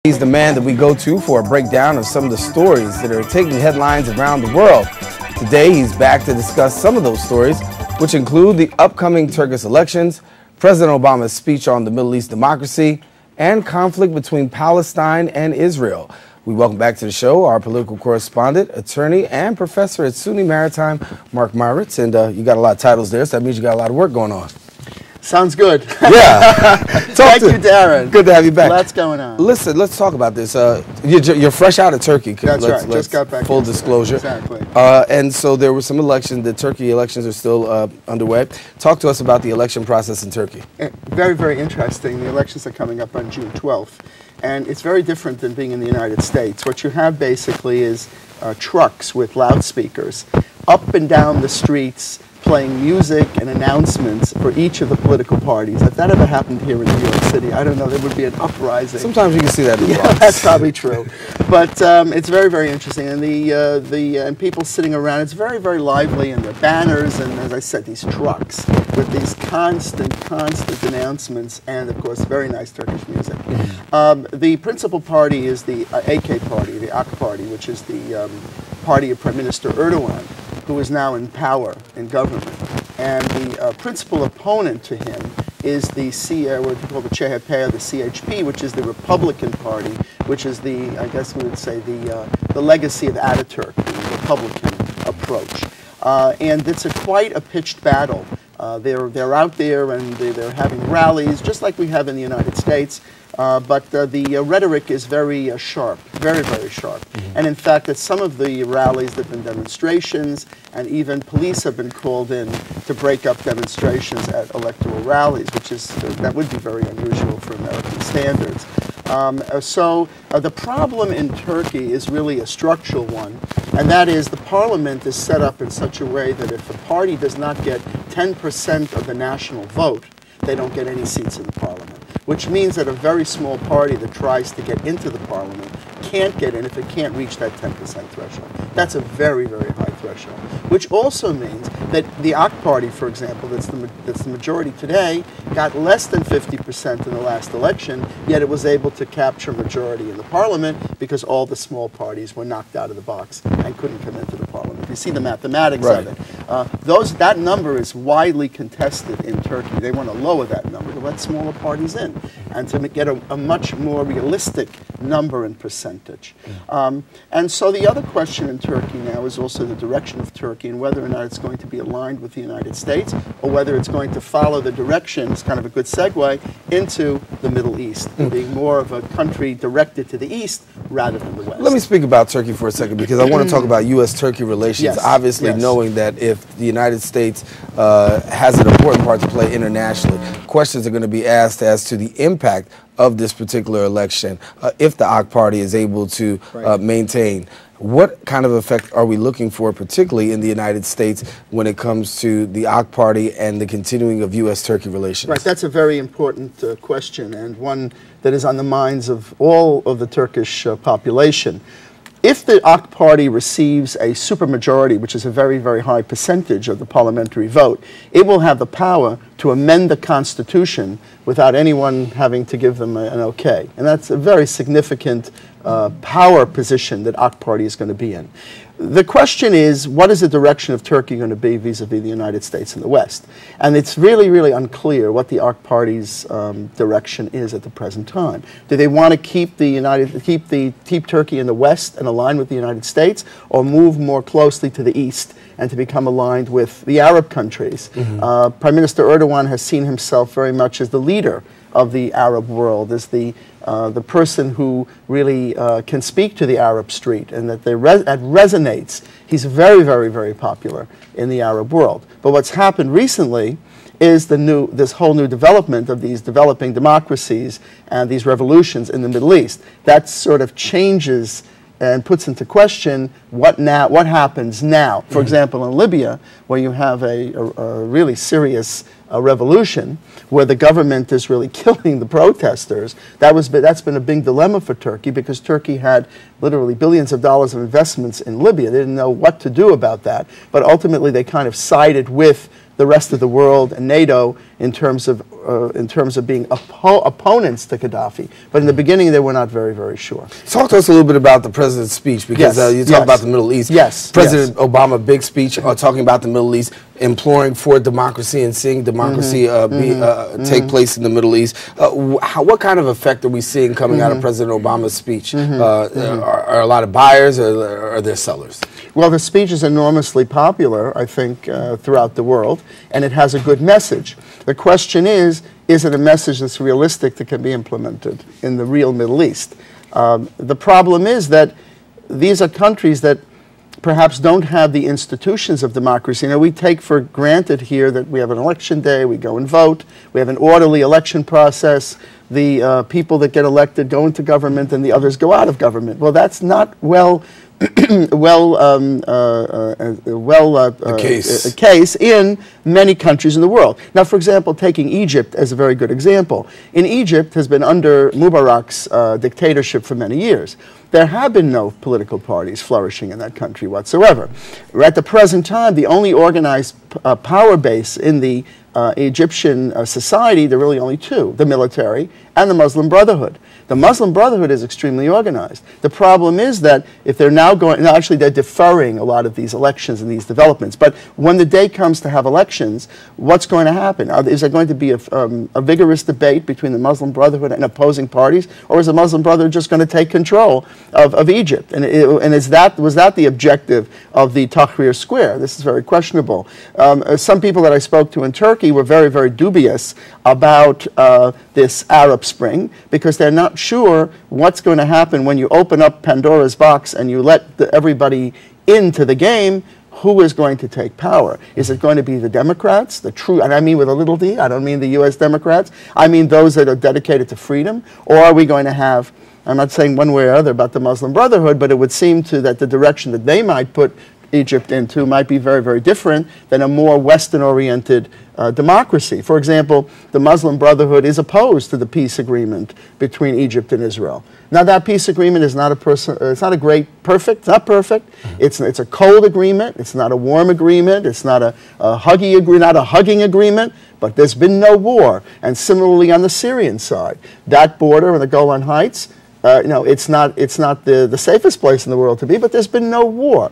He's the man that we go to for a breakdown of some of the stories that are taking headlines around the world. Today, he's back to discuss some of those stories, which include the upcoming Turkish elections, President Obama's speech on the Middle East democracy, and conflict between Palestine and Israel. We welcome back to the show our political correspondent, attorney, and professor at SUNY Maritime, Mark Meirowitz. And you got a lot of titles there, so that means you got a lot of work going on. Sounds good. Yeah. Thank you, Darren. Good to have you back. Lots going on. Listen, let's talk about this. You're fresh out of Turkey. That's right. Just got back. Full disclosure. Exactly. And so there were some elections. The Turkey elections are still underway. Talk to us about the election process in Turkey. Very, very interesting. The elections are coming up on June 12th. And it's very different than being in the United States. What you have basically is trucks with loudspeakers up and down the streets, playing music and announcements for each of the political parties. If that ever happened here in New York City, I don't know, there would be an uprising. Sometimes you can see that in the Bronx. That's probably true. But it's very, very interesting. And and people sitting around, it's very, very lively, and the banners, and as I said, these trucks with these constant announcements, and of course, very nice Turkish music. The principal party is the AK party, the AK party, which is the party of Prime Minister Erdogan, who is now in power in government. And the principal opponent to him is the what we call the CHP, the CHP, which is the Republican Party, which is the, I guess we would say, the legacy of Ataturk, the Republican approach. And it's quite a pitched battle. They're out there and they're having rallies, just like we have in the United States. But the rhetoric is very sharp, very, very sharp. And in fact, at some of the rallies, there have been demonstrations, and even police have been called in to break up demonstrations at electoral rallies, which is, that would be very unusual for American standards. So the problem in Turkey is really a structural one, and that is the parliament is set up in such a way that if a party does not get 10% of the national vote, they don't get any seats in the parliament, which means that a very small party that tries to get into the parliament can't get in if it can't reach that 10% threshold. That's a very, very high threshold, which also means that the AK party, for example, that's the majority today, got less than 50% in the last election, yet it was able to capture majority in the parliament because all the small parties were knocked out of the box and couldn't come into the parliament. You see the mathematics of it. That number is widely contested in Turkey. They want to lower that number to let smaller parties in and to get a much more realistic number and percentage. And so the other question in Turkey now is also the direction of Turkey and whether or not it's going to be aligned with the United States or whether it's going to follow the direction, it's kind of a good segue, into the Middle East, being more of a country directed to the East rather than the West. Let me speak about Turkey for a second because I want to talk about U.S.-Turkey relations, obviously knowing that if the United States has an important part to play internationally, questions are going to be asked as to the impact of this particular election if the AK party is able to maintain. What kind of effect are we looking for, particularly in the United States, when it comes to the AK party and the continuing of U.S.-Turkey relations? Right, that's a very important question, and one that is on the minds of all of the Turkish population. If the AK party receives a supermajority, which is a very, very high percentage of the parliamentary vote, it will have the power to amend the Constitution without anyone having to give them an okay. And that's a very significant power position that AK party is going to be in. The question is, what is the direction of Turkey going to be vis-a-vis the United States and the West? And it's really, really unclear what the AK party's direction is at the present time. Do they want to keep Turkey in the West and align with the United States, or move more closely to the East and to become aligned with the Arab countries? Prime Minister Erdogan has seen himself very much as the leader of the Arab world, as the person who really can speak to the Arab street, and that resonates. He's very, very, very popular in the Arab world. But what's happened recently is this whole new development of these developing democracies and these revolutions in the Middle East. That sort of changes and puts into question what happens now. For example, in Libya, where you have a really serious revolution, where the government is really killing the protesters, that's been a big dilemma for Turkey, because Turkey had literally billions of dollars of investments in Libya. They didn't know what to do about that, but ultimately they kind of sided with the rest of the world and NATO in terms of being opponents to Gaddafi. But in the beginning, they were not very, very sure. Talk to us a little bit about the president's speech, because you talk about the Middle East. Yes. President Obama, big speech talking about the Middle East, imploring for democracy and seeing democracy take place in the Middle East. What kind of effect are we seeing coming out of President Obama's speech? Are a lot of buyers, or are there sellers? Well, the speech is enormously popular, I think, throughout the world, and it has a good message. The question is it a message that's realistic that can be implemented in the real Middle East? The problem is that these are countries that perhaps don't have the institutions of democracy. You know, we take for granted here that we have an election day, we go and vote, we have an orderly election process, the people that get elected go into government and the others go out of government. Well, that's not a case in many countries in the world. Now, for example, taking Egypt as a very good example. In Egypt has been under Mubarak's dictatorship for many years. There have been no political parties flourishing in that country whatsoever. At the present time, the only organized power base in the Egyptian society, there are really only two, the military and the Muslim Brotherhood. The Muslim Brotherhood is extremely organized. The problem is that if they're now going, now actually they're deferring a lot of these elections and these developments, but when the day comes to have elections, what's going to happen? Is there going to be a vigorous debate between the Muslim Brotherhood and opposing parties, or is the Muslim Brotherhood just going to take control of Egypt? And was that the objective of the Tahrir Square? This is very questionable. Some people that I spoke to in Turkey were very, very dubious about this Arab Spring, because they're not sure what's going to happen when you open up Pandora's box and you let everybody into the game. Who is going to take power? Is it going to be the Democrats, the true, and I mean with a little d, I don't mean the U.S. Democrats, I mean those that are dedicated to freedom, or are we going to have, I'm not saying one way or other about the Muslim Brotherhood, but it would seem to that the direction that they might put Egypt into might be very, very different than a more Western-oriented democracy. For example, the Muslim Brotherhood is opposed to the peace agreement between Egypt and Israel. Now, that peace agreement is not it's not a great, perfect, it's not perfect. It's a cold agreement. It's not a warm agreement. It's not a hugging agreement. But there's been no war. And similarly on the Syrian side, that border in the Golan Heights, it's not the safest place in the world to be, but there's been no war,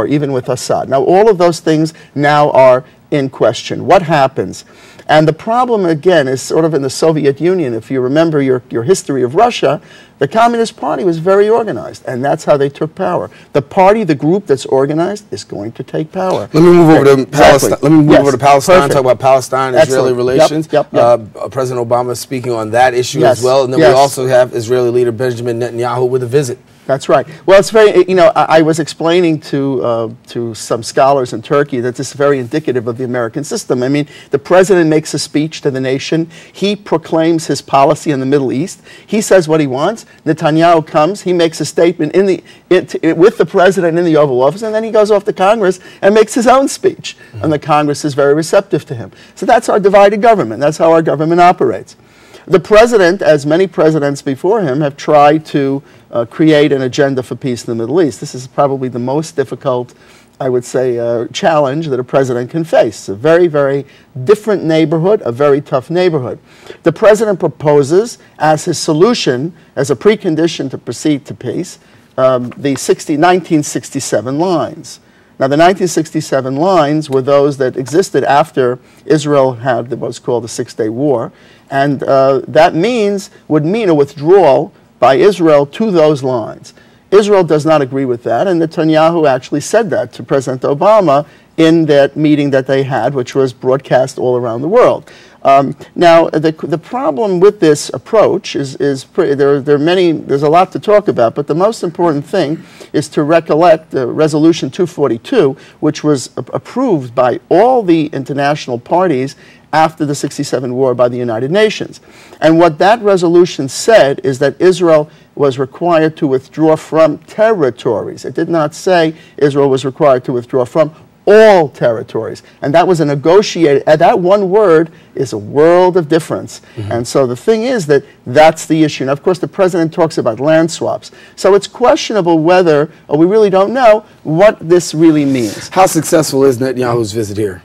even with Assad. Now, all of those things now are in question. What happens? And the problem, again, is sort of in the Soviet Union. If you remember your history of Russia, the Communist Party was very organized, and that's how they took power. The group that's organized is going to take power. Let me move over to Palestine. Let me move over to Palestine, Perfect. talk about Palestine-Israeli relations. Yep. President Obama speaking on that issue as well. And then we also have Israeli leader Benjamin Netanyahu with a visit. That's right. Well, it's very, I was explaining to some scholars in Turkey that this is very indicative of the American system. I mean, the president makes a speech to the nation. He proclaims his policy in the Middle East. He says what he wants. Netanyahu comes. He makes a statement with the president in the Oval Office, and then he goes off to Congress and makes his own speech. And the Congress is very receptive to him. So that's our divided government. That's how our government operates. The president, as many presidents before him, have tried to create an agenda for peace in the Middle East. This is probably the most difficult, I would say, challenge that a president can face. It's a very, very different neighborhood, a very tough neighborhood. The president proposes as his solution, as a precondition to proceed to peace, the 1967 lines. Now, the 1967 lines were those that existed after Israel had what's called the Six-Day War, and that would mean a withdrawal by Israel to those lines. Israel does not agree with that, and Netanyahu actually said that to President Obama in that meeting that they had, which was broadcast all around the world. Now, the problem with this approach there's a lot to talk about, but the most important thing is to recollect Resolution 242, which was approved by all the international parties after the '67 war by the United Nations. And what that resolution said is that Israel was required to withdraw from territories. It did not say Israel was required to withdraw from all territories. And that was a negotiated, that one word is a world of difference. And so the thing is that's the issue. Now, of course, the president talks about land swaps. So it's questionable whether, or we really don't know, what this really means. How successful is Netanyahu's visit here?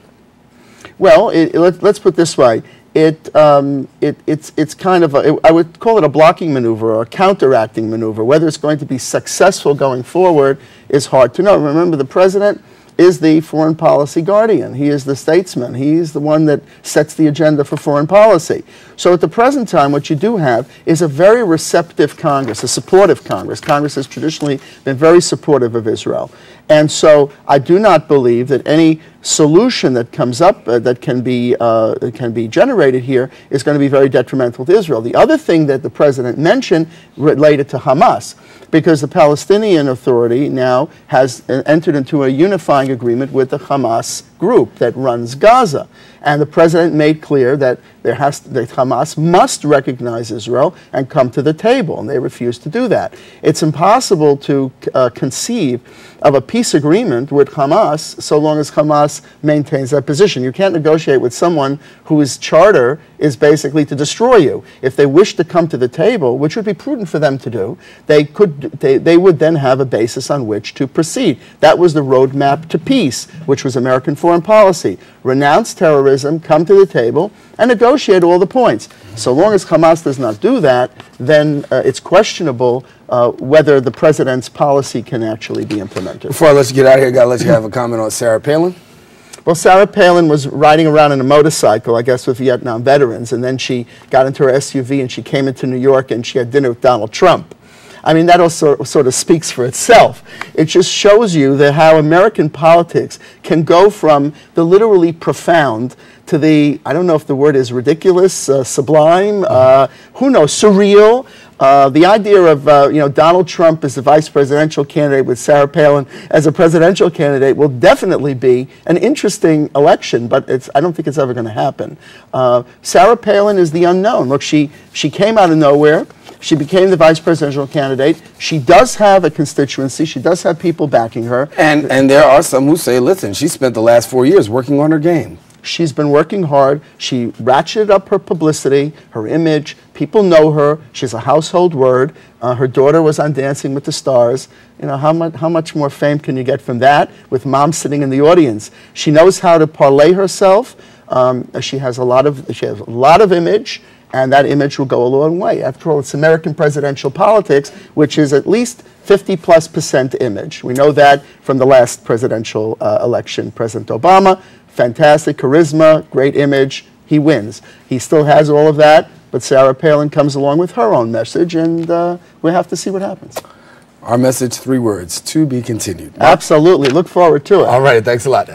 Well, let's put it this way. It's kind of I would call it a blocking maneuver or a counteracting maneuver. Whether it's going to be successful going forward is hard to know. Remember, the president is the foreign policy guardian. He is the statesman. He's the one that sets the agenda for foreign policy. So at the present time, what you do have is a very receptive Congress, a supportive Congress. Congress has traditionally been very supportive of Israel. And so I do not believe that any solution that comes up that can be generated here is going to be very detrimental to Israel. The other thing that the president mentioned related to Hamas, because the Palestinian Authority now has entered into a unifying agreement with the Hamas group that runs Gaza. And the president made clear that that Hamas must recognize Israel and come to the table, and they refuse to do that. It's impossible to conceive of a peace agreement with Hamas so long as Hamas maintains that position. You can't negotiate with someone whose charter is basically to destroy you. If they wish to come to the table, which would be prudent for them to do, they would then have a basis on which to proceed. That was the roadmap to peace, which was American foreign policy. Renounce terrorism, come to the table, and negotiate all the points. So long as Hamas does not do that, then it's questionable whether the president's policy can actually be implemented. Before I let you get out of here, I got to let you have a comment on Sarah Palin. Well, Sarah Palin was riding around in a motorcycle, I guess, with Vietnam veterans, and then she got into her SUV and she came into New York and she had dinner with Donald Trump. I mean, that also sort of speaks for itself. It just shows you that how American politics can go from the literally profound to the, I don't know if the word is ridiculous, sublime, who knows, surreal. The idea of Donald Trump as the vice presidential candidate with Sarah Palin as a presidential candidate will definitely be an interesting election, but I don't think it's ever going to happen. Sarah Palin is the unknown. Look, she came out of nowhere. She became the vice presidential candidate. She does have a constituency. She does have people backing her. And there are some who say, listen, she spent the last 4 years working on her game. She's been working hard. She ratcheted up her publicity, her image. People know her. She's a household word. Her daughter was on Dancing with the Stars. You know, how much more fame can you get from that with mom sitting in the audience? She knows how to parlay herself. She has a lot of image, and that image will go a long way. After all, it's American presidential politics, which is at least 50+% image. We know that from the last presidential election. President Obama, fantastic charisma, great image, he wins. He still has all of that, but Sarah Palin comes along with her own message, and we have to see what happens. Our message, 3 words, to be continued. Absolutely. Look forward to it. All right. Thanks a lot.